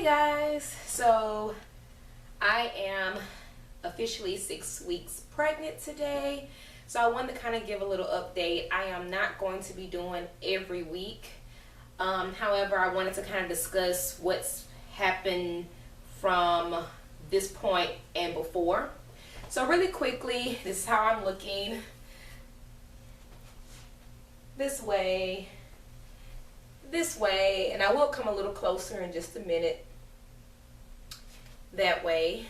guys, so I am officially 6 weeks pregnant today, so I wanted to kind of give a little update. I am not going to be doing every week. However, I wanted to kind of discuss what's happened from this point and before. So really quickly, this is how I'm looking. This way, and I will come a little closer in just a minute. That way,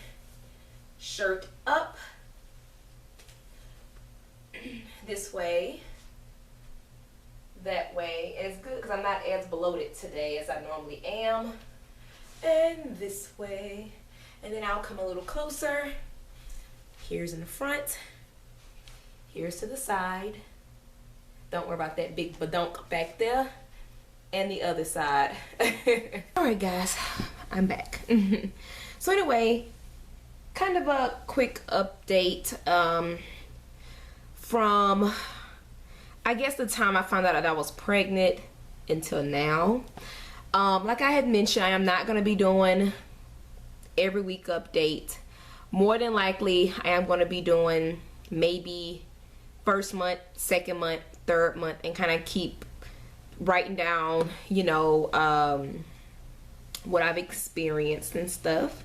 shirt up. This way, that way. And it's good because I'm not as bloated today as I normally am. And this way, and then I'll come a little closer. Here's in the front, here's to the side. Don't worry about that big badonk back there. And the other side. Alright guys, I'm back. So anyway, kind of a quick update from, I guess, the time I found out that I was pregnant until now. Like I had mentioned, I am not going to be doing every week update. More than likely, I am going to be doing maybe first month, second month, third month, and kind of keep writing down, you know, what I've experienced and stuff.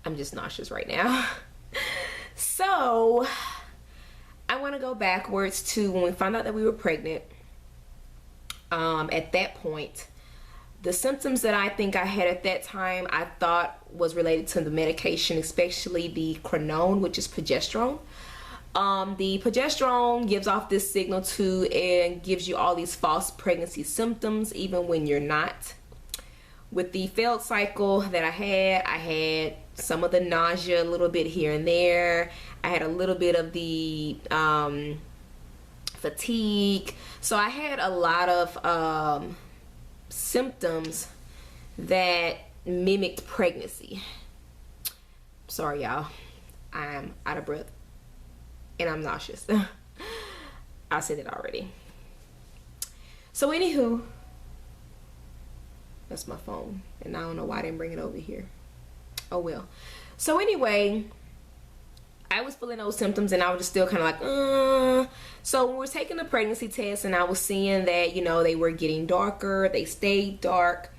I'm just nauseous right now. So I want to go backwards to when we found out that we were pregnant. At that point, the symptoms that I think I had at that time, I thought was related to the medication, especially the Cravings, which is progesterone. The progesterone gives off this signal too and gives you all these false pregnancy symptoms even when you're not. With the failed cycle that I had some of the nausea a little bit here and there. I had a little bit of the fatigue. So I had a lot of symptoms that mimicked pregnancy. Sorry y'all, I'm out of breath. And I'm nauseous. I said it already. So anywho, that's my phone. And I don't know why I didn't bring it over here. Oh well. So anyway, I was feeling those symptoms and I was just still kind of like, So when we were taking the pregnancy test and I was seeing that, you know, they were getting darker. They stayed dark.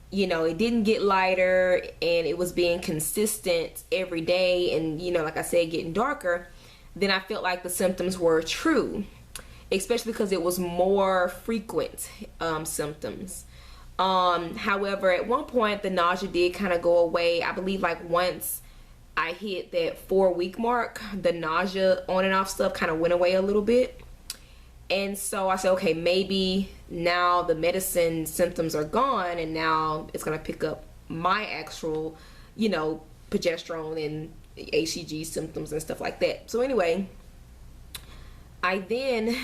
You know, it didn't get lighter and it was being consistent every day. And, you know, like I said, getting darker. Then I felt like the symptoms were true, especially because it was more frequent symptoms. However, at one point the nausea did kind of go away. I believe like once I hit that 4-week mark, the nausea on and off stuff kind of went away a little bit. And so I said, okay, maybe now the medicine symptoms are gone and now it's going to pick up my actual, you know, progesterone and HCG symptoms and stuff like that. So anyway, I then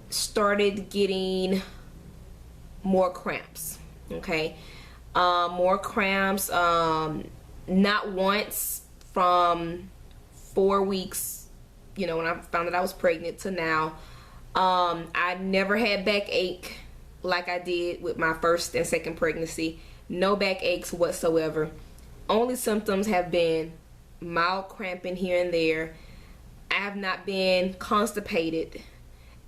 started getting more cramps. Okay, more cramps. Not once from 4 weeks, you know, when I found that I was pregnant, to now. I never had backache like I did with my first and second pregnancy. No backaches whatsoever. Only symptoms have been mild cramping here and there. I have not been constipated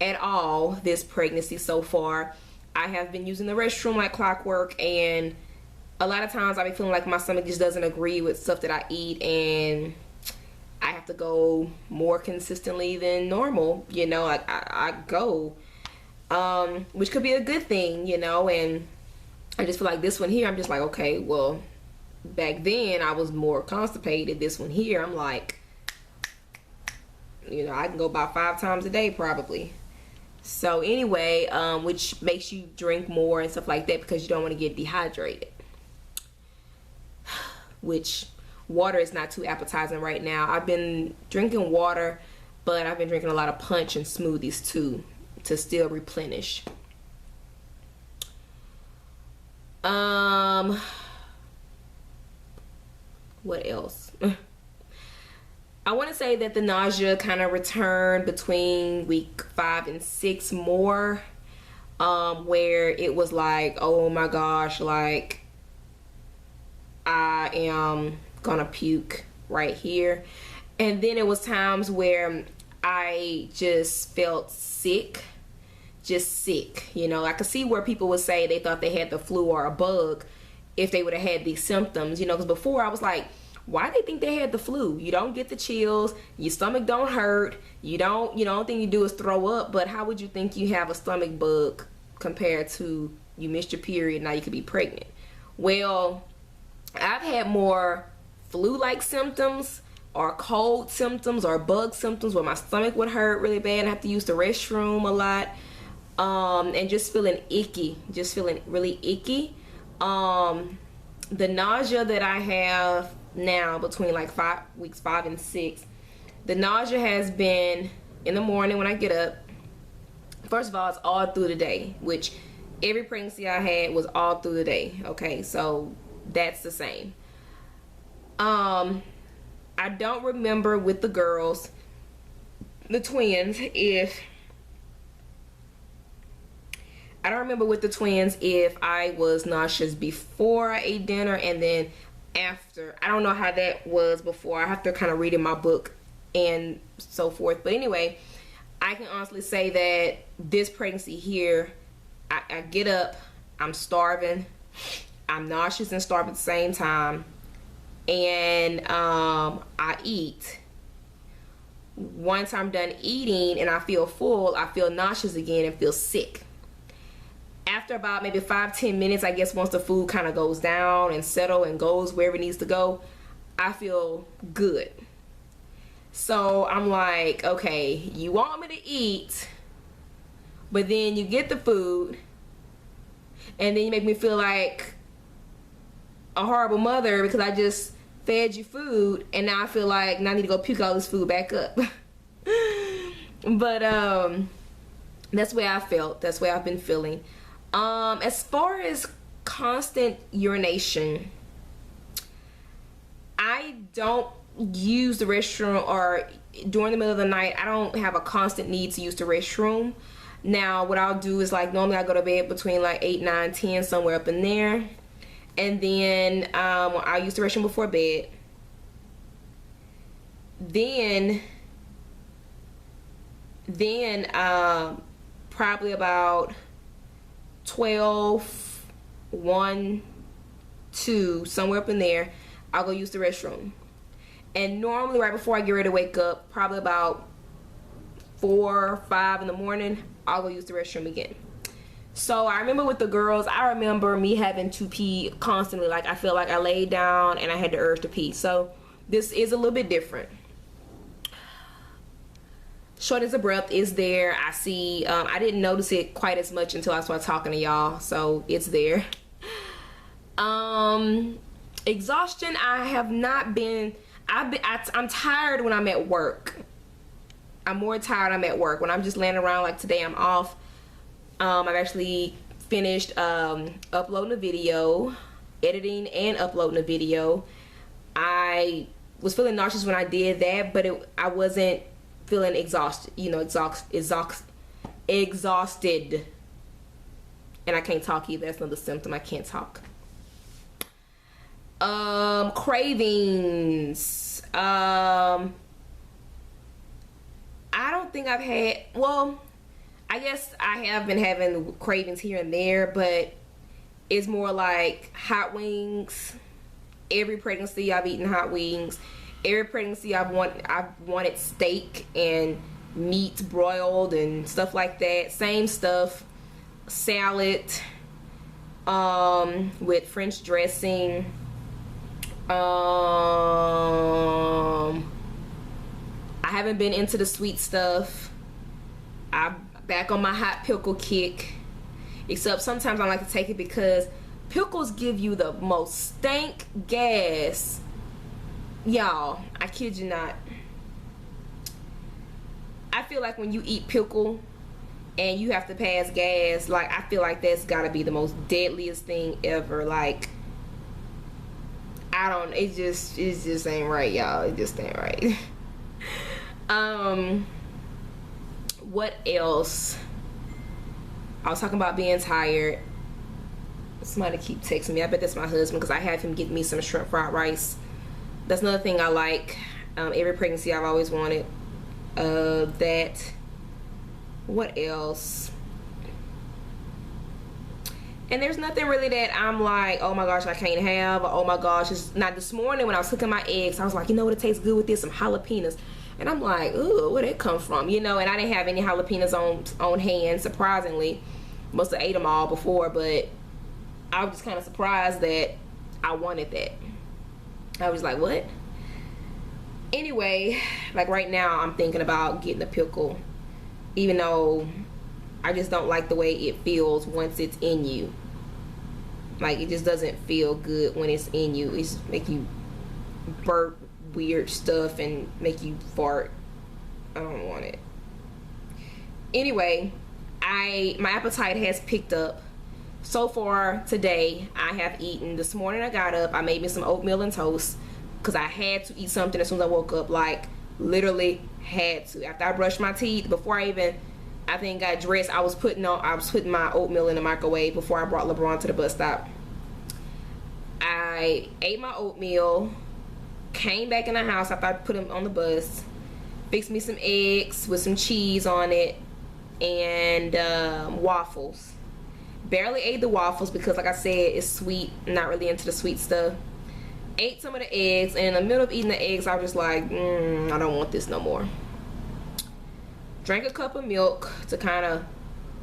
at all this pregnancy so far. I have been using the restroom like clockwork, and a lot of times I be feeling like my stomach just doesn't agree with stuff that I eat, and I have to go more consistently than normal, you know. I go, which could be a good thing, you know. And I just feel like this one here, I'm just like, okay, well, back then I was more constipated. This one here, I'm like, you know, I can go about 5 times a day probably. So anyway, which makes you drink more and stuff like that because you don't want to get dehydrated. Which, water is not too appetizing right now. I've been drinking water, but I've been drinking a lot of punch and smoothies too to still replenish. What else? I want to say that the nausea kind of returned between week 5 and 6 more, where it was like, oh my gosh, like I am gonna puke right here. And then it was times where I just felt sick, just sick. You know, I could see where people would say they thought they had the flu or a bug if they would have had these symptoms, you know, because before I was like, why do they think they had the flu? You don't get the chills, your stomach don't hurt, you don't, you know, the only thing you do is throw up, but how would you think you have a stomach bug compared to you missed your period, now you could be pregnant? Well, I've had more flu-like symptoms or cold symptoms or bug symptoms where my stomach would hurt really bad and I have to use the restroom a lot, and just feeling icky, just feeling really icky. The nausea that I have now between like weeks 5 and 6, the nausea has been in the morning when I get up. First of all, it's all through the day, which every pregnancy I had was all through the day. Okay, so that's the same. I don't remember with the girls, the twins, if I was nauseous before I ate dinner and then after. I don't know how that was before. I have to kind of read in my book and so forth. But anyway, I can honestly say that this pregnancy here, I get up, I'm starving, I'm nauseous and starving at the same time, and I eat. Once I'm done eating and I feel full, I feel nauseous again and feel sick. After about maybe 5-10 minutes, I guess once the food kind of goes down and settle and goes wherever it needs to go, I feel good. So I'm like, okay, you want me to eat, but then you get the food and then you make me feel like a horrible mother because I just fed you food and now I feel like now I need to go puke all this food back up. But that's the way I felt. That's the way I've been feeling. As far as constant urination, I don't use the restroom, or during the middle of the night I don't have a constant need to use the restroom. Now what I'll do is, like, normally I go to bed between like 8, 9, 10, somewhere up in there, and then I'll use the restroom before bed. Then probably about 12, 1, 2, somewhere up in there, I'll go use the restroom. And normally right before I get ready to wake up, probably about 4, 5 in the morning, I'll go use the restroom again. So I remember with the girls, I remember me having to pee constantly. Like, I feel like I laid down and I had the urge to pee. So this is a little bit different. Shortness of breath is there. I see, I didn't notice it quite as much until I started talking to y'all, so it's there. Exhaustion, I have not been, I'm tired when I'm at work. I'm more tired when I'm at work. When I'm just laying around, like today I'm off. I've actually finished uploading a video, editing and uploading a video. I was feeling nauseous when I did that, but I wasn't feeling exhausted, you know, exhausted. And I can't talk either. That's another symptom. I can't talk. Cravings. I don't think I've had, well, I guess I have been having cravings here and there, but it's more like hot wings. Every pregnancy I've eaten hot wings. Every pregnancy I've wanted steak and meat broiled and stuff like that. Same stuff. Salad with French dressing. I haven't been into the sweet stuff. I'm back on my hot pickle kick. Except sometimes I like to take it because pickles give you the most stank gas. Y'all, I kid you not. I feel like when you eat pickle and you have to pass gas, like, I feel like that's gotta be the most deadliest thing ever. Like, it just ain't right, y'all. It just ain't right. What else? I was talking about being tired. Somebody keep texting me. I bet that's my husband, because I have him get me some shrimp fried rice. That's another thing I like. Every pregnancy I've always wanted that. What else? And there's nothing really that I'm like, oh my gosh, I can't have, or oh my gosh. It's not. This morning when I was cooking my eggs, I was like, you know what, it tastes good with this, some jalapenos. And I'm like, ooh, where'd that come from? You know, and I didn't have any jalapenos on hand, surprisingly. Must have ate them all before, but I was just kind of surprised that I wanted that. I was like, what? Anyway, like right now I'm thinking about getting a pickle, even though I just don't like the way it feels once it's in you. Like, it just doesn't feel good when it's in you. It's make you burp weird stuff and make you fart. I don't want it. Anyway, my appetite has picked up. So far today, I have eaten. This morning I got up, I made me some oatmeal and toast, because I had to eat something as soon as I woke up. Like, literally had to. After I brushed my teeth, before I think got dressed, I was putting my oatmeal in the microwave before I brought LeBron to the bus stop. I ate my oatmeal, came back in the house after I put him on the bus, fixed me some eggs with some cheese on it, and waffles. Barely ate the waffles because, like I said, it's sweet. I'm not really into the sweet stuff. Ate some of the eggs, and in the middle of eating the eggs, I was just like, I don't want this no more. Drank a cup of milk to kind of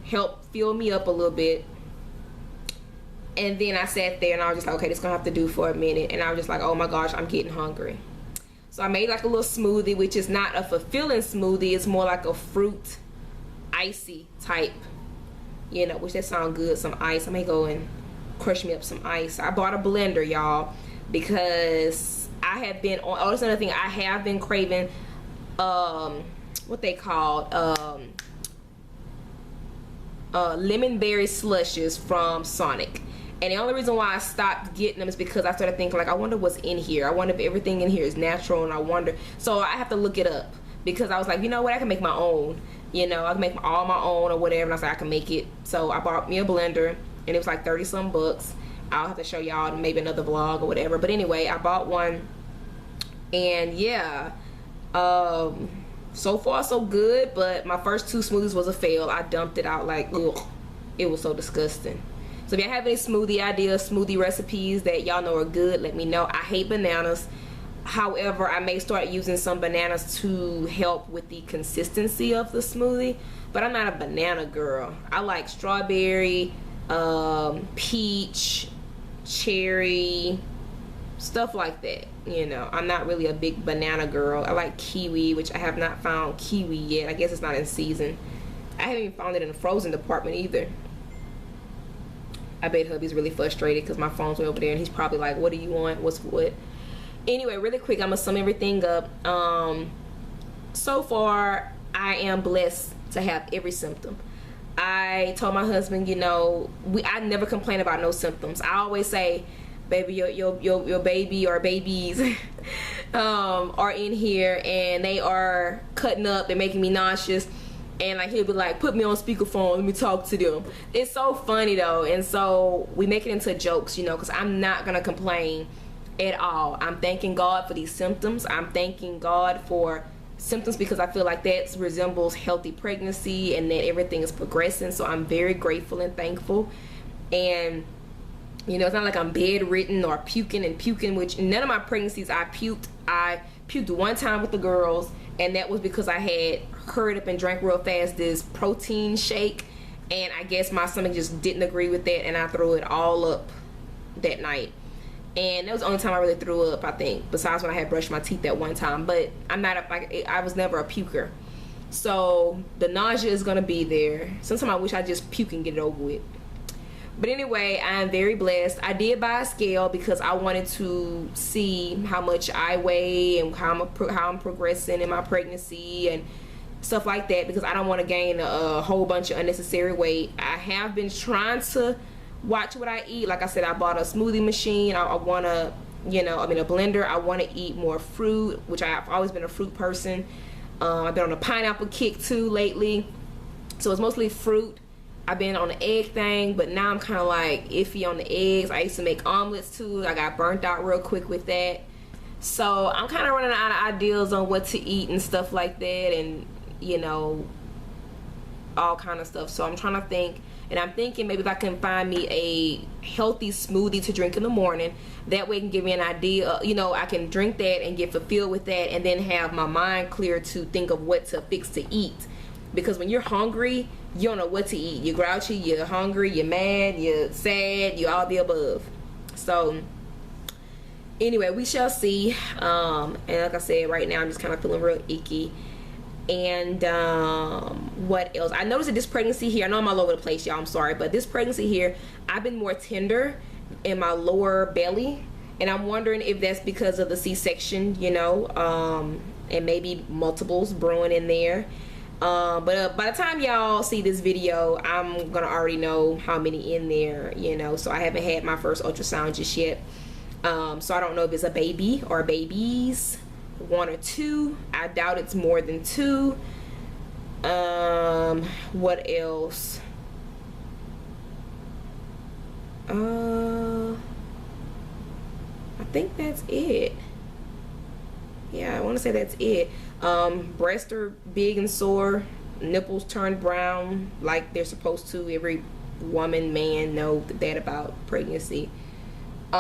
help fill me up a little bit. And then I sat there and I was just like, okay, this is gonna have to do for a minute. And I was just like, oh my gosh, I'm getting hungry. So I made like a little smoothie, which is not a fulfilling smoothie. It's more like a fruit, icy type, you know, which that sounds good. Some ice. I may go and crush me up some ice. I bought a blender, y'all, because I have been on, oh, that's another thing. I have been craving, what they called, lemon berry slushes from Sonic. And the only reason why I stopped getting them is because I started thinking, like, I wonder what's in here. I wonder if everything in here is natural, and I wonder. So I have to look it up, because I was like, you know what, I can make my own. You know, I can make all my own or whatever. And I was like, I can make it. So I bought me a blender, and it was like 30-some bucks. I'll have to show y'all maybe another vlog or whatever. But anyway, I bought one, and yeah, so far so good. But my first 2 smoothies was a fail. I dumped it out like, ugh, it was so disgusting. So if y'all have any smoothie ideas, smoothie recipes that y'all know are good, let me know. I hate bananas. However, I may start using some bananas to help with the consistency of the smoothie. But I'm not a banana girl. I like strawberry, peach, cherry, stuff like that. You know, I'm not really a big banana girl. I like kiwi, which I have not found kiwi yet. I guess it's not in season. I haven't even found it in the frozen department either. I bet hubby's really frustrated because my phone's way over there, and he's probably like, what do you want? What's what? Anyway, really quick, I'm gonna sum everything up. So far, I am blessed to have every symptom. I told my husband, you know, I never complain about no symptoms. I always say, baby, your baby or babies are in here, and they are cutting up. They're making me nauseous. And like, he'll be like, put me on speakerphone, let me talk to them. It's so funny though. And so we make it into jokes, you know, because I'm not gonna complain at all. I'm thanking God for these symptoms. I'm thanking God for symptoms because I feel like that resembles healthy pregnancy and that everything is progressing. So I'm very grateful and thankful. And you know, it's not like I'm bedridden or puking, which none of my pregnancies I puked. I puked one time with the girls, and that was because I had hurried up and drank real fast this protein shake, and I guess my stomach just didn't agree with that, and I threw it all up that night. And that was the only time I really threw up, I think, besides when I had brushed my teeth that one time. But I'm not I was never a puker, so the nausea is gonna be there. Sometimes I wish I just puke and get it over with. But anyway, I am very blessed. I did buy a scale because I wanted to see how much I weigh and how I'm progressing in my pregnancy and stuff like that, because I don't want to gain a whole bunch of unnecessary weight. I have been trying to watch what I eat. Like I said, I bought a smoothie machine. I want to, you know, a blender. I want to eat more fruit, which I've always been a fruit person. I've been on a pineapple kick too lately, so it's mostly fruit. I've been on the egg thing, but now I'm kind of like iffy on the eggs. I used to make omelets too. I got burnt out real quick with that. So I'm kind of running out of ideas on what to eat and stuff like that, and you know, all kind of stuff. So I'm trying to think, and I'm thinking maybe if I can find me a healthy smoothie to drink in the morning, that way it can give me an idea, you know, I can drink that and get fulfilled with that, and then have my mind clear to think of what to fix to eat. Because when you're hungry, you don't know what to eat. You're grouchy, you're hungry, you're mad, you're sad, you're all the above. So anyway, we shall see. And like I said, right now I'm just kind of feeling real icky. And what else? I noticed that this pregnancy here, I know I'm all over the place, y'all, I'm sorry, but this pregnancy here, I've been more tender in my lower belly, and I'm wondering if that's because of the C-section, you know, and maybe multiples brewing in there. But by the time y'all see this video, I'm gonna already know how many in there, you know. So I haven't had my first ultrasound just yet, so I don't know if it's a baby or babies, 1 or 2. I doubt it's more than 2. What else? I think that's it. Yeah, I want to say that's it. Breasts are big and sore, nipples turned brown like they're supposed to. Every woman, man know that about pregnancy. But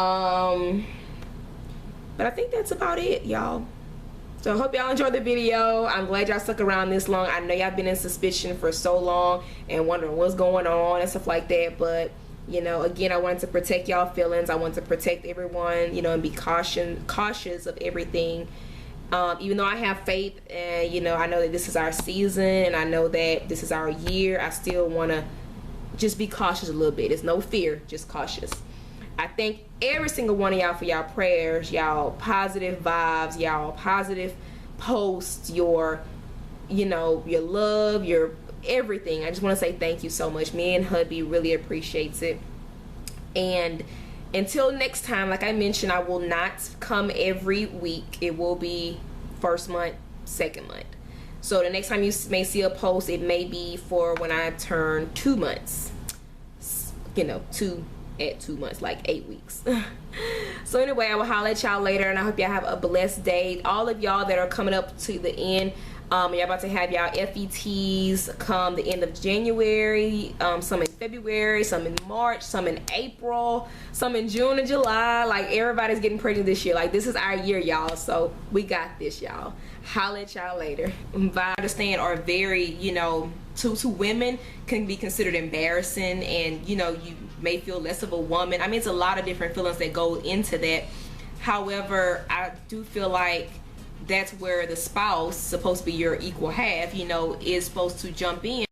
I think that's about it, y'all. So I hope y'all enjoyed the video. I'm glad y'all stuck around this long. I know y'all been in suspicion for so long and wondering what's going on and stuff like that, but you know, again, I wanted to protect y'all feelings. I wanted to protect everyone, you know, and be cautious of everything. Even though I have faith, and you know, I know that this is our season, and I know that this is our year, I still want to just be cautious a little bit. It's no fear, just cautious. I thank every single one of y'all for y'all prayers, y'all positive vibes, y'all positive posts, your, you know, your love, your everything. I just want to say thank you so much. Me and hubby really appreciates it. And until next time, like I mentioned, I will not come every week. It will be first month, second month. So the next time you may see a post, it may be for when I turn 2 months. You know, 2 months, like 8 weeks. So anyway, I will holler at y'all later, and I hope y'all have a blessed day. All of y'all that are coming up to the end, y'all about to have y'all FETs come the end of January, some in February, some in March, some in April, some in June and July. Like, everybody's getting pregnant this year. Like, this is our year, y'all. So we got this, y'all. Holla at y'all later. But I understand are very, you know, to women can be considered embarrassing, and you know, you may feel less of a woman. I mean, it's a lot of different feelings that go into that. However, I do feel like that's where the spouse, supposed to be your equal half, you know, is supposed to jump in